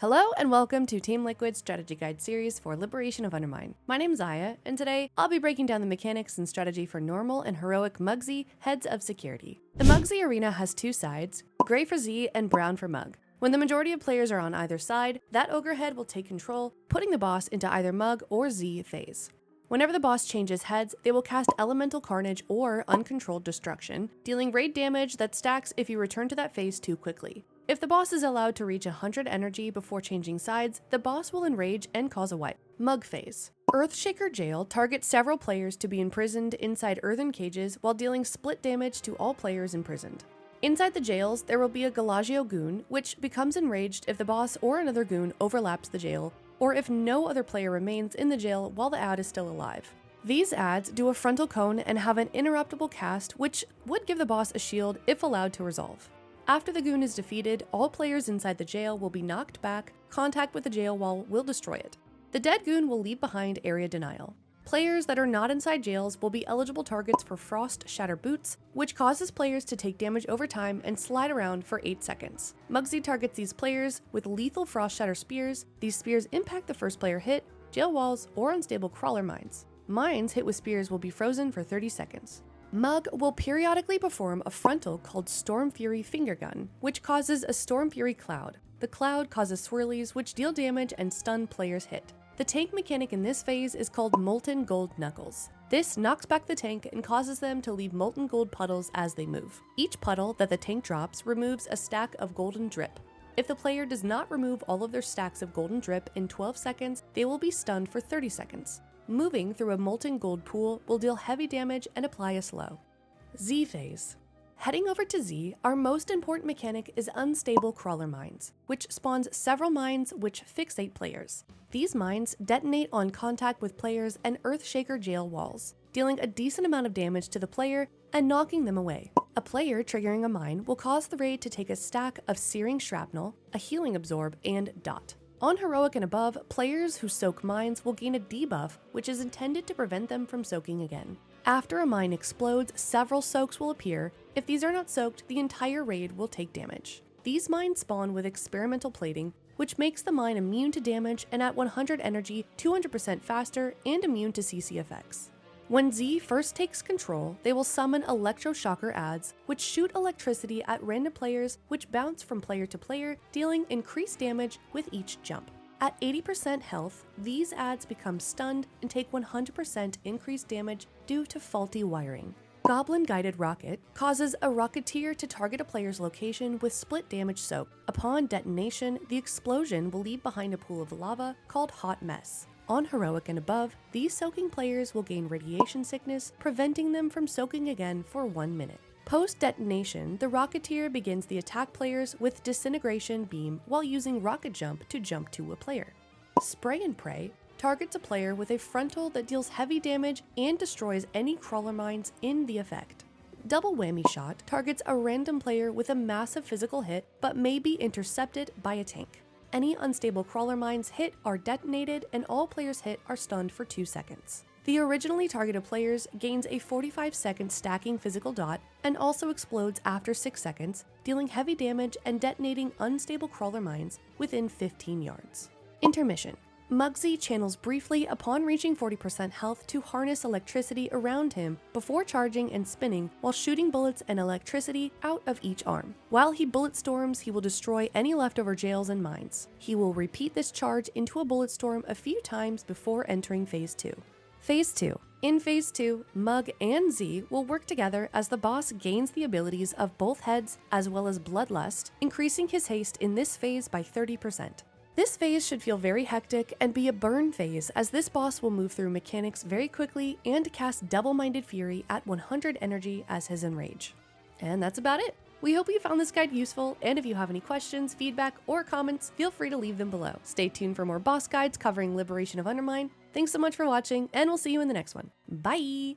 Hello and welcome to Team Liquid's strategy guide series for Liberation of Undermine. My name's Eiya, and today I'll be breaking down the mechanics and strategy for normal and heroic Mug Z, heads of security. The Mug Z arena has two sides, gray for Z and brown for Mug. When the majority of players are on either side, that ogre head will take control, putting the boss into either Mug or Z phase. Whenever the boss changes heads, they will cast Elemental Carnage or Uncontrolled Destruction, dealing raid damage that stacks if you return to that phase too quickly. If the boss is allowed to reach 100 energy before changing sides, the boss will enrage and cause a wipe. Mug phase. Earthshaker Jail targets several players to be imprisoned inside earthen cages while dealing split damage to all players imprisoned. Inside the jails, there will be a Galagio goon, which becomes enraged if the boss or another goon overlaps the jail, or if no other player remains in the jail while the ad is still alive. These ads do a frontal cone and have an interruptible cast, which would give the boss a shield if allowed to resolve. After the goon is defeated, all players inside the jail will be knocked back, contact with the jail wall will destroy it. The dead goon will leave behind area denial. Players that are not inside jails will be eligible targets for Frost Shatter Boots, which causes players to take damage over time and slide around for 8 seconds. Mug Z targets these players with lethal Frost Shatter Spears. These spears impact the first player hit, jail walls, or unstable crawler mines. Mines hit with spears will be frozen for 30 seconds. Mug will periodically perform a frontal called Storm Fury Finger Gun, which causes a Storm Fury Cloud. The cloud causes swirlies which deal damage and stun players hit. The tank mechanic in this phase is called Molten Gold Knuckles. This knocks back the tank and causes them to leave molten gold puddles as they move. Each puddle that the tank drops removes a stack of golden drip. If the player does not remove all of their stacks of golden drip in 12 seconds, they will be stunned for 30 seconds. Moving through a molten gold pool will deal heavy damage and apply a slow. Z phase. Heading over to Z, our most important mechanic is unstable crawler mines, which spawns several mines which fixate players. These mines detonate on contact with players and Earthshaker jail walls, dealing a decent amount of damage to the player and knocking them away. A player triggering a mine will cause the raid to take a stack of Searing Shrapnel, a Healing Absorb, and Dot. On Heroic and above, players who soak mines will gain a debuff, which is intended to prevent them from soaking again. After a mine explodes, several soaks will appear. If these are not soaked, the entire raid will take damage. These mines spawn with experimental plating, which makes the mine immune to damage and at 100 energy, 200% faster and immune to CC effects. When Z first takes control, they will summon Electroshocker ads, which shoot electricity at random players which bounce from player to player, dealing increased damage with each jump. At 80% health, these ads become stunned and take 100% increased damage due to faulty wiring. Goblin Guided Rocket causes a Rocketeer to target a player's location with split damage soak. Upon detonation, the explosion will leave behind a pool of lava called Hot Mess. On Heroic and above, these soaking players will gain radiation sickness, preventing them from soaking again for 1 minute. Post-detonation, the Rocketeer begins the attack players with Disintegration Beam while using Rocket Jump to jump to a player. Spray and Pray targets a player with a frontal that deals heavy damage and destroys any crawler mines in the effect. Double Whammy Shot targets a random player with a massive physical hit but may be intercepted by a tank. Any unstable crawler mines hit are detonated and all players hit are stunned for 2 seconds. The originally targeted players gains a 45-second stacking physical dot and also explodes after 6 seconds, dealing heavy damage and detonating unstable crawler mines within 15 yards. Intermission. Mug Z channels briefly upon reaching 40% health to harness electricity around him before charging and spinning while shooting bullets and electricity out of each arm. While he bullet storms, he will destroy any leftover jails and mines. He will repeat this charge into a bullet storm a few times before entering Phase 2. Phase 2. In Phase 2, Mug and Z will work together as the boss gains the abilities of both heads as well as Bloodlust, increasing his haste in this phase by 30%. This phase should feel very hectic and be a burn phase, as this boss will move through mechanics very quickly and cast Double-Minded Fury at 100 energy as his enrage. And that's about it. We hope you found this guide useful, and if you have any questions, feedback, or comments, feel free to leave them below. Stay tuned for more boss guides covering Liberation of Undermine. Thanks so much for watching, and we'll see you in the next one. Bye!